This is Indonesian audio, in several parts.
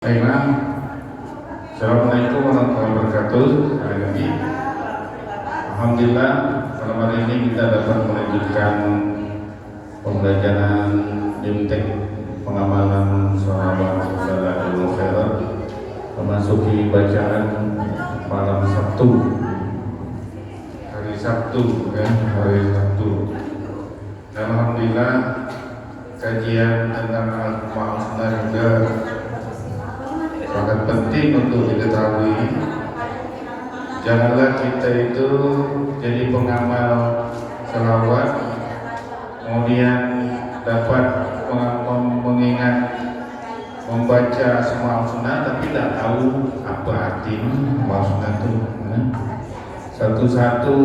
Baiklah, Assalamualaikum warahmatullahi wabarakatuh. Sekali lagi, Alhamdulillah, malam hari ini kita dapat melanjutkan pembelajaran Bimtek Pengamalan Shalawat Salatul Khairat, memasuki bacaan malam Sabtu, hari Sabtu, hari Sabtu. Dan Alhamdulillah, kajian tentang Al-Ma'asna juga sangat penting untuk diketahui. Janganlah kita itu jadi pengamal selawat kemudian dapat mengingat membaca semua sunnah tapi tidak tahu apa arti semua sunnah itu. Satu-satu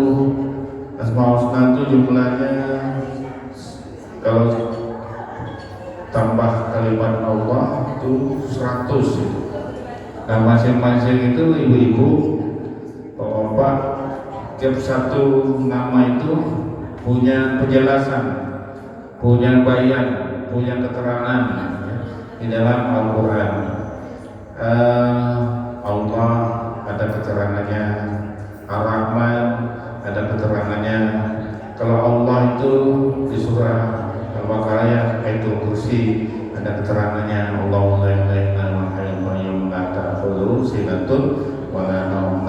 asmaul husna itu jumlahnya kalau tambah kalimat Allah itu 100. Nah masing-masing itu ibu-ibu, bapak, tiap satu nama itu punya penjelasan, punya bayan, punya keterangan di dalam Al-Quran. Allah ada keterangannya, Ar-Rahman ada keterangannya. Kalau Allah itu di surah Al-Baqarah ayat kursi ada keterangannya, Allahu la ilaha illa huwal la ta'khudhuhu sinatun wa la nawm.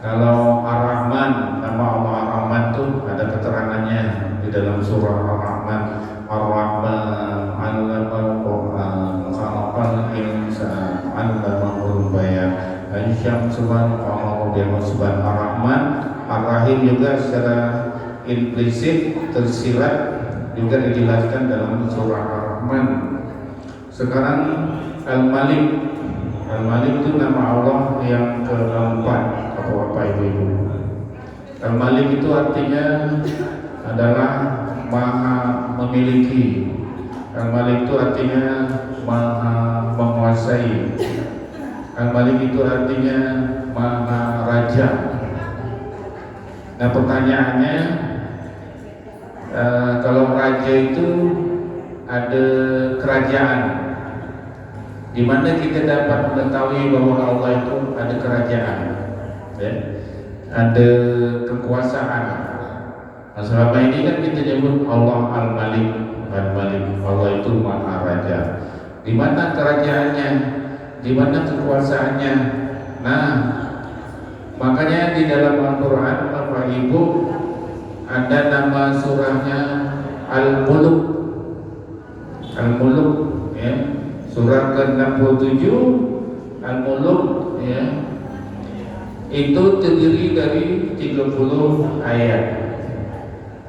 Kalau Ar-Rahman, nama Allah Ar-Rahman itu ada keterangannya di dalam surah Ar-Rahman. Ar-Rahman 'allamal Qur'an, khalaqal insana 'allamahul bayan. Asy-syamsu wal qamaru bihisban. Ar-Rahman, Ar-Rahim juga secara implisit tersirat juga dijelaskan dalam surah Ar-Rahman. Sekarang Al-Malik. Al-Malik itu nama Allah yang keempat, Bapak Ibu. Al-Malik itu artinya adalah maha memiliki. Al-Malik itu artinya maha menguasai. Al-Malik itu artinya maha raja. Nah pertanyaannya, kalau raja itu ada kerajaan, di mana kita dapat mengetahui bahwa Allah itu ada kerajaan, ya? Ada kekuasaan. Nah, selama ini kan kita nyebut Allah Al-Malik, Al-Malik, Allah itu Maha Raja. Di mana kerajaannya? Di mana kekuasaannya? Nah, makanya di dalam Al-Quran, Bapak Ibu, ada nama surahnya Al-Muluk. Al-Muluk, ya. Surah ke-67 Al-Muluk, ya. Itu terdiri dari 30 ayat.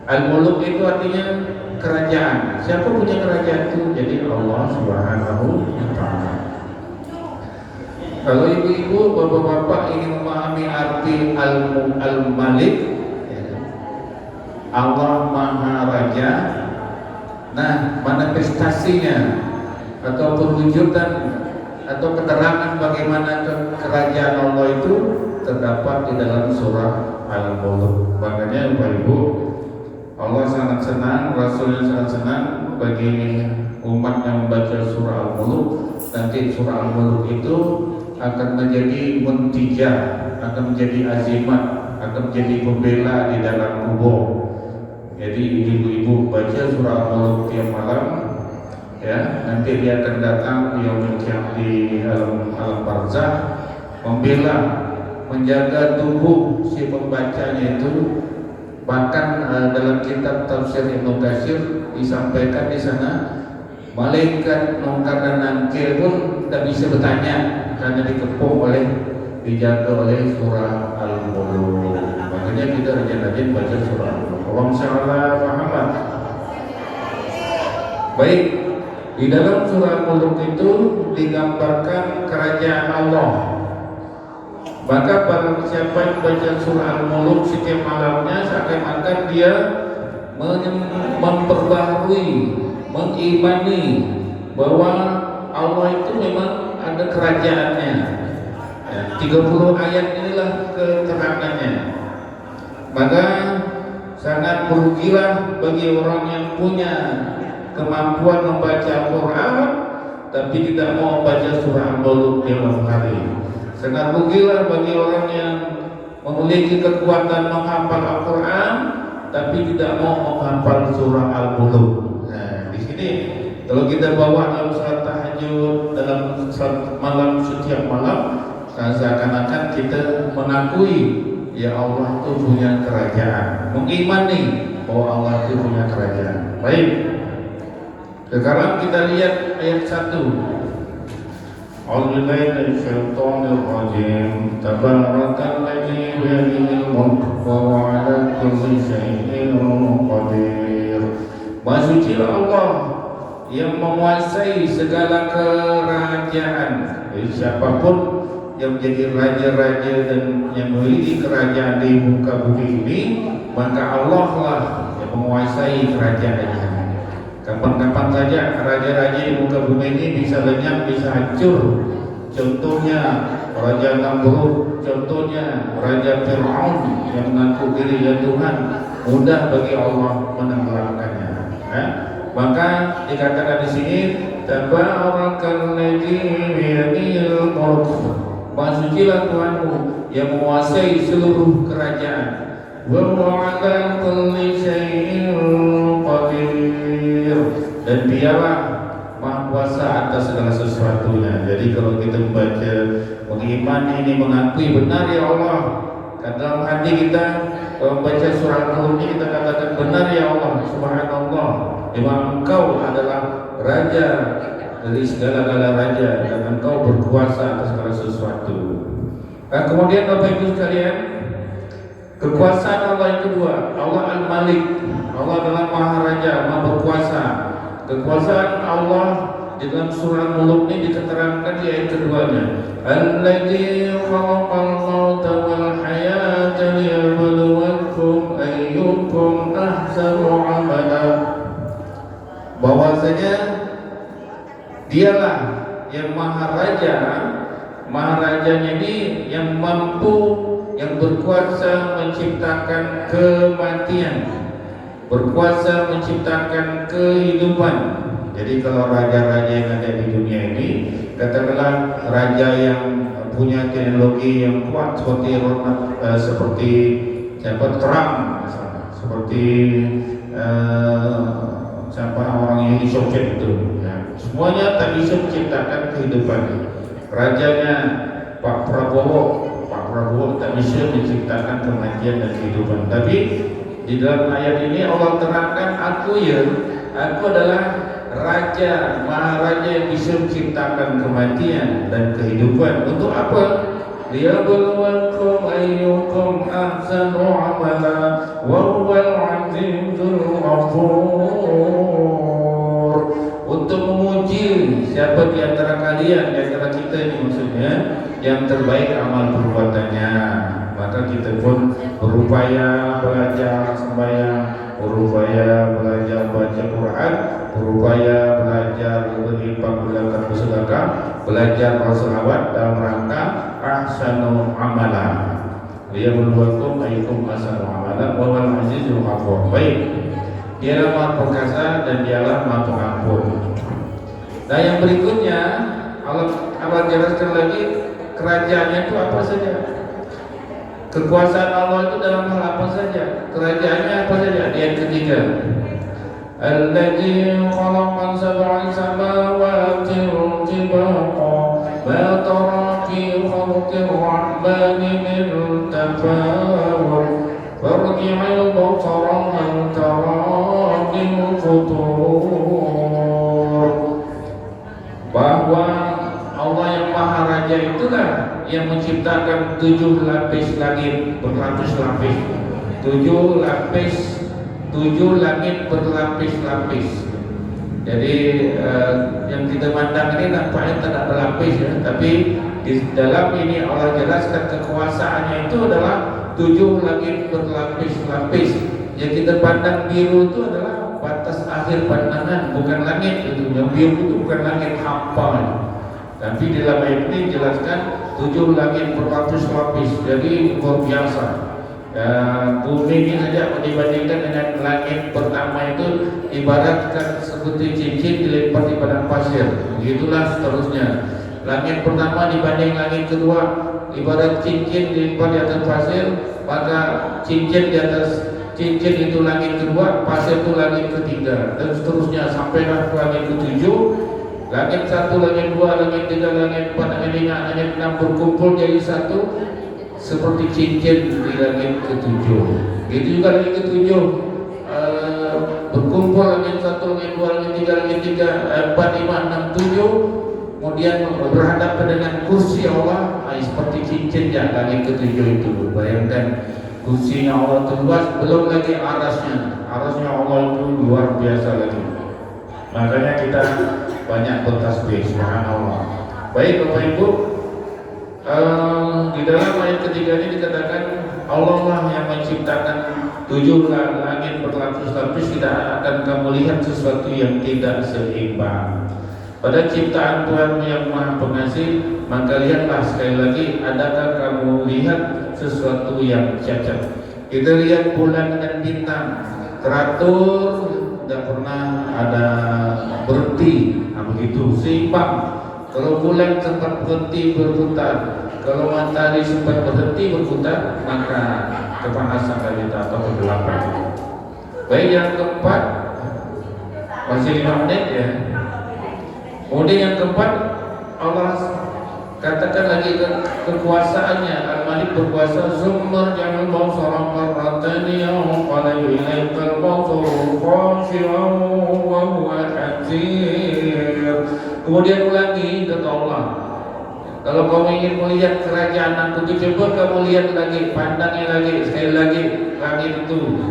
Al-Muluk itu artinya kerajaan. Siapa punya kerajaan itu? Jadi Allah Subhanahu wa ta'ala. Kalau ibu-ibu, bapak-bapak ingin memahami arti Al-Malik, Allah Maha Raja. Nah, manifestasinya atau perwujudan atau keterangan bagaimana kerajaan Allah itu terdapat di dalam surah Al-Mulk. Makanya Bapak Ibu, Allah sangat senang, Rasulnya sangat senang bagi umat yang membaca surah Al-Mulk. Nanti surah Al-Mulk itu akan menjadi muntijah, akan menjadi azimat, akan menjadi pembela di dalam kubur. Jadi ibu-ibu baca surah Al-Mulk tiap malam, ya, nanti dia akan datang di alam barzah, membela, menjaga tubuh si pembacanya itu. Bahkan dalam kitab tafsir Ibnu Katsir disampaikan di sana, malaikat Munkar dan Nakir pun tidak bisa bertanya karena dikepung oleh, dijaga oleh surah Al-Mulk. Makanya kita rajin-rajin baca surah Al-Mulk. Allahumma shalli ala Muhammad. Baik, di dalam surah Al-Mulk itu digambarkan kerajaan Allah. Maka barang siapa yang baca surah Al-Mulk setiap malamnya, seakan-akan dia memperbaharui, mengimani bahwa Allah itu memang ada kerajaannya. 30 ayat inilah keterangannya. Maka sangat merugilah bagi orang yang punya kemampuan membaca Al-Quran tapi tidak mau baca surah Al-Mulk di malam hari. Sangat rugilah bagi orang yang memiliki kekuatan menghafal Al-Quran tapi tidak mau menghafal surah Al-Mulk. Nah, di sini kalau kita bawa dalam salat tahajud, dalam salat malam setiap malam, seakan-akan kita mengakui ya Allah itu punya kerajaan, mengimani bahwa Allah itu punya kerajaan. Baik, sekarang kita lihat ayat 1. A'udzubillahi minasyaitonir rajim. Tabarakalladzi biyadihil mulku wa huwa 'ala kulli syai'in qadir. Maha suci Allah yang menguasai segala kerajaan. Jadi siapapun yang menjadi raja-raja dan yang memiliki kerajaan di muka bumi ini, maka Allah lah yang menguasai kerajaannya. Kapan-kapan saja raja-raja di muka bumi ini bisa lenyap, bisa hancur. Contohnya Raja Namrud, contohnya Raja Fir'aun yang mengaku dirinya Tuhan, mudah bagi Allah menenggelamkannya. Maka dikatakan di sini, Tabarakalladzi biyadihil mulk. Maha sucilah Tuhanmu yang menguasai seluruh kerajaan. Wa huwa 'ala kulli syai'in qadir. Dan dialah Maha Kuasa atas segala sesuatunya. Jadi kalau kita membaca, mengimani ini, mengakui benar ya Allah, dalam hati kita membaca surah Al-Mulk ini kita katakan benar ya Allah, subhanallah, memang Engkau adalah Raja dari segala-gala raja dan Engkau berkuasa atas segala sesuatu. Nah, kemudian Bapak Ibu sekalian, kekuasaan Allah yang kedua, Allah Al-Malik. Allah adalah Maha Raja, Maha Berkuasa. Kekuasaan Allah di dalam surah Al-Mulk ini diterangkan di ayat keduanya. Alladzi khalaqal mauta wal hayata liyabluwakum ayyukum ahsanu amala. Bahwasanya Dialah yang Maha Raja. Maha Rajanya ini yang mampu, yang berkuasa menciptakan kematian, berkuasa menciptakan kehidupan. Jadi kalau raja-raja yang ada di dunia ini, katakanlah raja yang punya teknologi yang kuat seperti Trump misalnya, seperti siapa orang Uni Soviet itu, ya. Semuanya tak bisa menciptakan kehidupan. Rajanya Pak Prabowo tak bisa menciptakan kematian dan kehidupan. Tapi di dalam ayat ini Allah terangkan, aku adalah Raja, Maha Raja yang bisa menciptakan kematian dan kehidupan. Untuk apa? Liyabluwakum ayyukum ahsanu amala wa huwal azizul ghafur. Untuk menguji siapa di antara kalian, di antara kita ini maksudnya, yang terbaik amal perbuatannya. Maka kita pun berupaya belajar sembahyang, berupaya belajar baca Quran, berupaya belajar berinfak, belajar bersedekah, belajar berselawat dalam rangka ahsanu amala. Liyabluwakum ayyukum ahsanu amala wa huwal azizul ghafur. Baik, Dialah Maha Perkasa dan Dialah Maha Pengampun. Nah, yang berikutnya Allah jelaskan lagi kerajaannya itu apa saja. Kekuasaan Allah itu dalam hal apa saja, kerajaannya apa saja. Di ayat ketiga, Alladzi khalaqa sab'a samawati tibaqa ma tara fi khalqir rahmani min tafawut farji'il basara hal tara min futur. Bahwa Allah yang Maha Raja itulah yang menciptakan 7 lapis langit berlapis-lapis, 7 langit berlapis-lapis. Jadi yang kita pandang ini nampaknya tidak berlapis ya, tapi di dalam ini Allah jelaskan kekuasaannya itu adalah 7 langit berlapis-lapis. Yang kita pandang biru itu adalah batas akhir pandangan, bukan langit itu. Yang biru itu bukan langit hampa. Tapi di dalam ayat ini jelaskan 7 langit berlapis-lapis. Jadi luar biasa. Bumi ini saja dibandingkan dengan langit pertama itu ibaratkan seperti cincin dilempar di padang pasir. Begitulah seterusnya. Langit pertama dibanding langit kedua ibarat cincin dilempar di atas pasir, maka cincin di atas cincin itu langit kedua, pasir itu langit ketiga, dan seterusnya sampailah ke langit ketujuh. Langit satu, langit dua, langit tiga, langit empat, langit lima, langit enam berkumpul jadi satu seperti cincin di langit ketujuh. Itu juga langit ketujuh berkumpul langit satu, langit dua, langit tiga, empat, lima, enam, tujuh, kemudian berhadapan dengan kursi Allah, seperti cincin ya langit ketujuh itu. Bayangkan kursinya Allah itu luas, belum lagi arasnya. Arasnya Allah itu luar biasa lagi. Makanya kita banyak bertasbih, subhanallah. Baik Bapak Ibu, di dalam ayat ketiga ini dikatakan Allah lah yang menciptakan 7 langit berlapis-lapis, tidak akan kamu lihat sesuatu yang tidak seimbang. Pada ciptaan Tuhan yang Maha Pengasih, maka lihatlah sekali lagi, adakah kamu lihat sesuatu yang cacat? Kita lihat bulan dan bintang teratur, tidak pernah ada berhenti, begitu seimbang. Kalau bulan sempat berhenti berputar, kalau matahari sempat berhenti berputar, maka kepanasan kita atau kegelapan. Baik, yang keempat, masih 5 menit ya. Kemudian yang keempat, Allah katakan lagi kekuasaannya. Al-Malik berkuasa. Summa jangan basara marratani yanqalibu ilaikal basaru khashi'an wa huwa hasir. Kemudian ulangi, kata Allah, kalau kamu ingin melihat kerajaan aku itu, coba kamu lihat lagi, pandangi lagi, sekali lagi langit itu.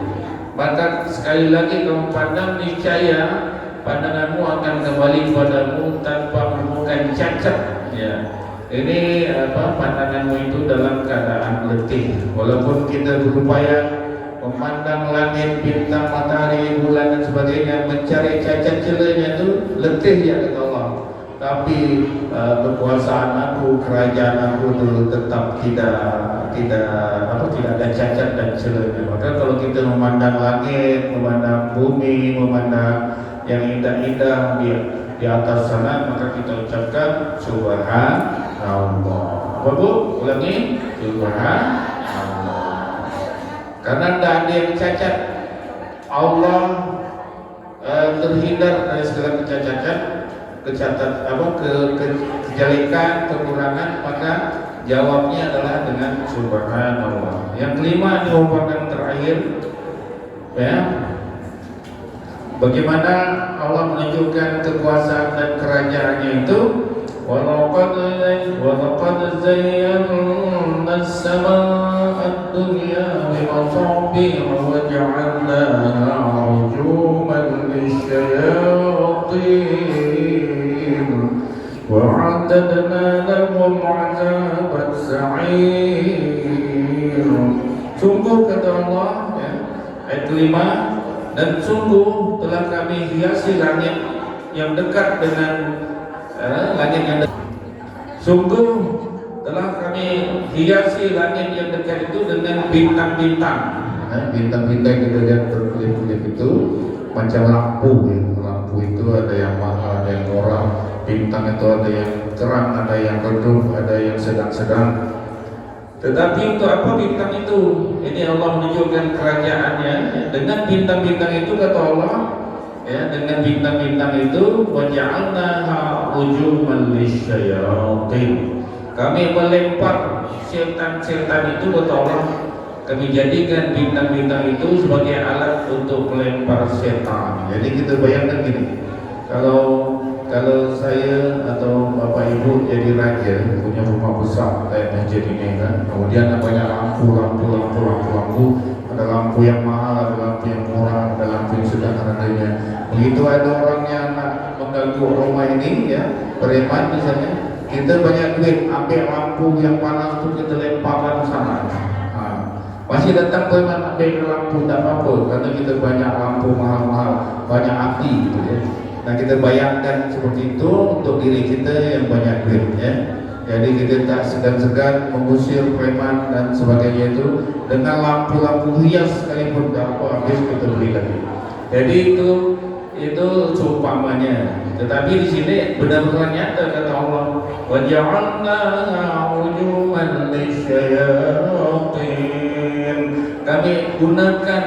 Maka sekali lagi kamu pandang, niscaya pandanganmu akan kembali padamu tanpa menemukan cacat. Ya, ini pandanganmu itu dalam keadaan letih. Walaupun kita berupaya memandang langit, bintang, matahari, bulan dan sebagainya, mencari cacat celahnya itu letih ya kata Allah. Tapi kekuasaan aku, kerajaan aku dulu tetap tidak ada cacat dan celahnya. Maka kalau kita memandang langit, memandang bumi, memandang yang indah-indah di atas sana, maka kita ucapkan subhanallah. Apa Bu? Ulangi, subhanallah. Karena tidak ada yang cacat. Allah terhindar dari segala kecacatan, kejelekan, kekurangan, maka jawabnya adalah dengan subhanallah. Yang kelima, ini merupakan terakhir ya. Bagaimana Allah menunjukkan kekuasaan dan kerajaannya itu? Walaqad zayyana as-samaa'a ad-dunya bimasabiha wa ja'alnaha rujuman lisyayatin wa 'adadna lahum 'adzaban sa'ir. Sungguh kata Allah ya, ayat kelima, dan sungguh telah kami hiasi langit yang dekat dengan langit yang dekat. Sungguh telah kami hiasi langit yang dekat itu dengan bintang-bintang. Bintang-bintang kita lihat berkelip-kelip itu macam lampu ya. Lampu itu ada yang mahal, ada yang murah. Bintang itu ada yang terang, ada yang redup, ada yang sedang-sedang. Tetapi untuk apa bintang itu? Ini Allah menunjukkan kerajaannya dengan bintang-bintang itu, kata Allah ya, dengan bintang-bintang itu waja'alnaha rujuman lisyayatin. Kami melempar setan-setan itu, kata Allah, kami jadikan bintang-bintang itu sebagai alat untuk melempar setan. Jadi kita bayangkan gini, kalau saya atau Bapak Ibu jadi raja, punya rumah besar kayak masjid ini kan, kemudian banyak lampu, ada lampu yang mahal, ada lampu yang murah, ada lampu yang sederhananya. Begitu ada orang yang nak mengganggu rumah ini ya, preman misalnya, kita banyak duit, ambil lampu yang panas itu kita lemparkan sana. Masih datang preman ambil lampu, tak apa-apa, karena kita banyak lampu mahal-mahal, banyak api gitu ya. Nah kita bayangkan seperti itu untuk diri kita yang banyak duit ya. Jadi kita tak segan-segan mengusir preman dan sebagainya itu dengan lampu-lampu hias sekalipun tak apa, habis kita beli lagi. Jadi itu seumpamanya. Tetapi di sini benar-benar nyata kata Allah, wa ja'alna ujuman lisyayatin. Kami gunakan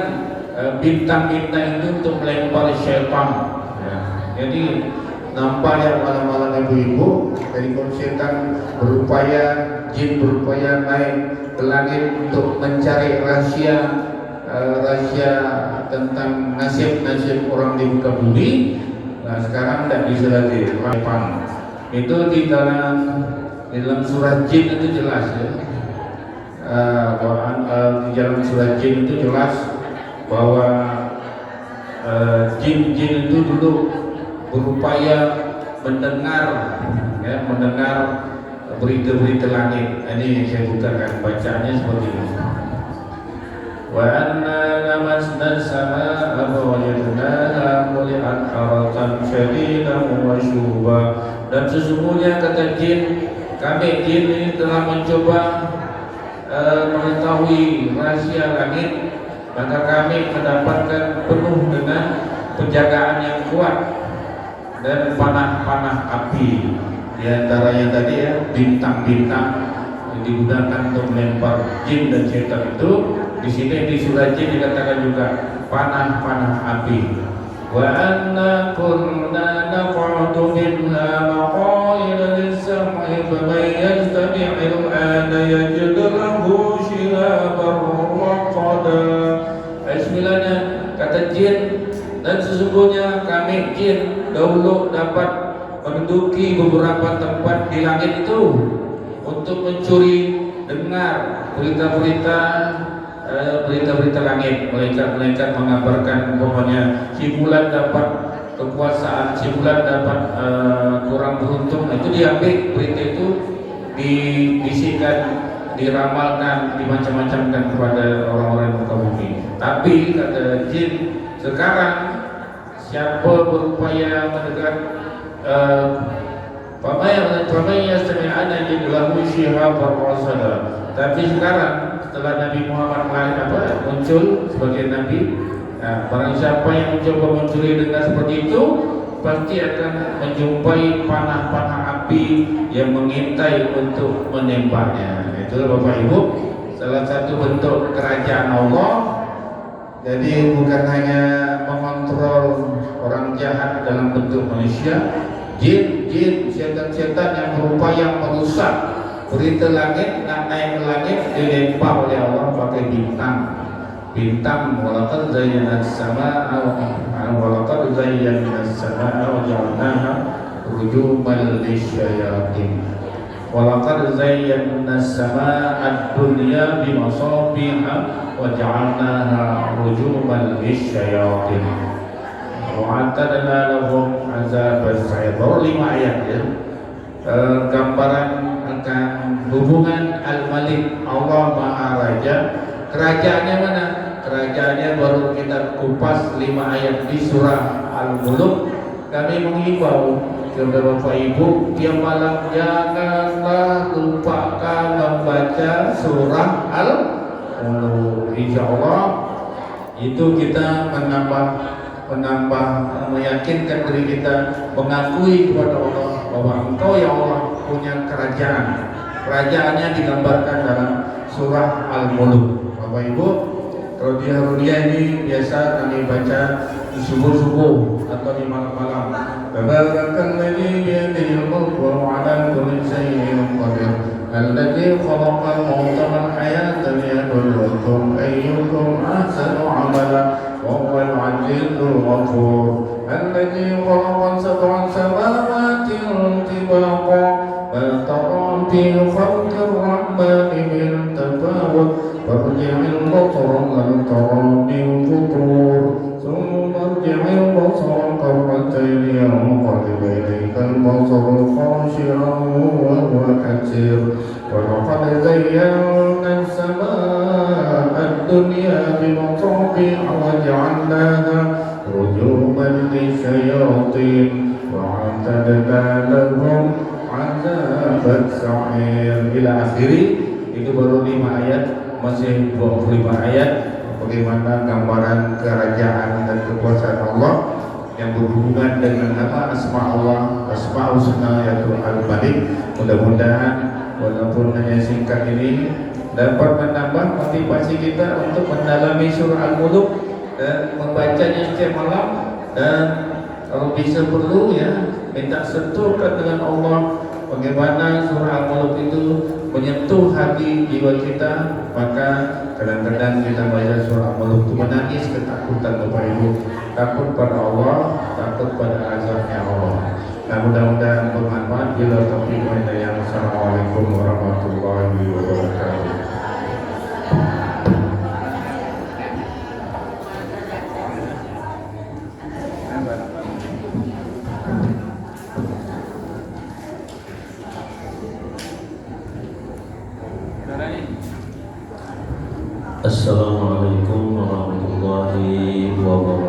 bintang-bintang itu untuk melempar syaitan. Ya. Jadi nampak ya malam-malam ibu-ibu, jadi kalau setan berupaya, jin berupaya naik ke langit untuk mencari rahasia tentang nasib-nasib orang di muka bumi. Nah sekarang tidak bisa lagi lapang. Itu di dalam surat jin itu jelas ya. Di dalam surat jin itu jelas bahwa jin-jin itu dulu berupaya mendengar berita-berita langit. Ini yang saya bukakan bacaannya seperti ini. Wa anna lamasna as-samaa'a fawajadnaha muli'at harasan syadidan wa syuba. Dan sesungguhnya kata jin, kami jin ini telah mencoba mengetahui rahasia langit, maka kami mendapatkan penuh dengan penjagaan yang kuat dan panah-panah api. Di antaranya tadi ya, bintang-bintang yang digunakan untuk melempar jin dan setan itu. Di sini di surah jin dikatakan juga panah-panah api. Wa anna kunna naq'udu minha maq'ida lis-sam'i faman yastami'il ana yajid lahu shihaban raqada. Bismillahnya kata jin, dan sesungguhnya kami jin dahulu dapat menduduki beberapa tempat di langit itu untuk mencuri dengar berita-berita langit. Malaikat mengabarkan umpamanya si bulan dapat kekuasaan, si bulan dapat kurang beruntung. Nah, itu diambil berita itu, dibisikkan, diramalkan, dimacam-macamkan kepada orang-orang muka bumi. Tapi kata jin, sekarang siapa berupaya mendengar tapi sekarang setelah Nabi Muhammad muncul sebagai Nabi, barang siapa yang mencoba mencuri dengar seperti itu pasti akan menjumpai panah-panah api yang mengintai untuk menemparnya. Itulah Bapak Ibu, salah satu bentuk kerajaan Allah. Jadi bukan hanya mengontrol orang jahat dalam bentuk manusia, jin, setan-setan yang berupaya merusak berita langit, nak naik ke langit dilempar oleh Allah pakai bintang. Walaqad zayyana as-samaa'a walaqad zayyana as-samaa'a wa ja'alnaha rujuman lisyayatin. Walaqad zayyana as-samaa'a ad-dunya bimasabiha wa ja'alnaha rujuman lisyayatin. Wa'atadna lahum azabas sa'ir. Baru 5 ayat ya. Gambaran akan hubungan Al-Malik, Allah Maha Raja. Kerajaannya mana? Kerajaannya baru kita kupas 5 ayat di surah Al-Mulk. Kami mengimbau kepada Bapak Ibu, tiap malam janganlah lupakan membaca surah Al-Mulk. Insyaallah itu kita menambah meyakinkan diri kita, mengakui kepada Allah bahwa Engkau ya Allah punya kerajaan. Kerajaannya digambarkan dalam surah Al-Mulk. Bapak Ibu, Rodiah ini biasa kami baca di subuh-subuh atau di malam-malam. Tabarakalladzi biyadihil mulku wa 'ala kulli syai'in qadir. Alladzi khalaqal mauta wal hayata liyabluwakum ayyukum ahsanu 'amala. وهو العزيز الغفور الذي خلق 7 سماوات طباقا ما ترى في خلق الرحمن من تفاوت فارجع البصر هل ترى من فطور ثم ارجع البصر كرتين ينقلب إليك البصر خاشعا وهو حسير ولقد زينا السماء الدنيا بمصابيح وجعلناها رجوما للشياطين وأعتدنا لهم عذاب السعير. Tamir ila akhiri. Itu baru 5 ayat, masih 25 ayat bagaimana gambaran kerajaan dan kekuasaan Allah yang berhubungan dengan nama asma Allah, asma husna yaitu Al-Malik. Mudah-mudahan walaupun hanya singkat ini dapat menambah motivasi kita untuk mendalami surah Al-Mulk dan membacanya setiap malam, dan kalau bisa perlu ya minta sentuhkan dengan Allah bagaimana surah Al-Mulk itu menyentuh hati jiwa kita. Maka kadang-kadang kita baca surah Al-Mulk itu menangis ketakutan Bapak Ibu, takut pada Allah, takut pada azabnya Allah. Nah, mudah-mudahan bermanfaat. Bila taufiq wa hidayah. Assalamualaikum warahmatullahi wabarakatuh. Assalamualaikum warahmatullahi wabarakatuh.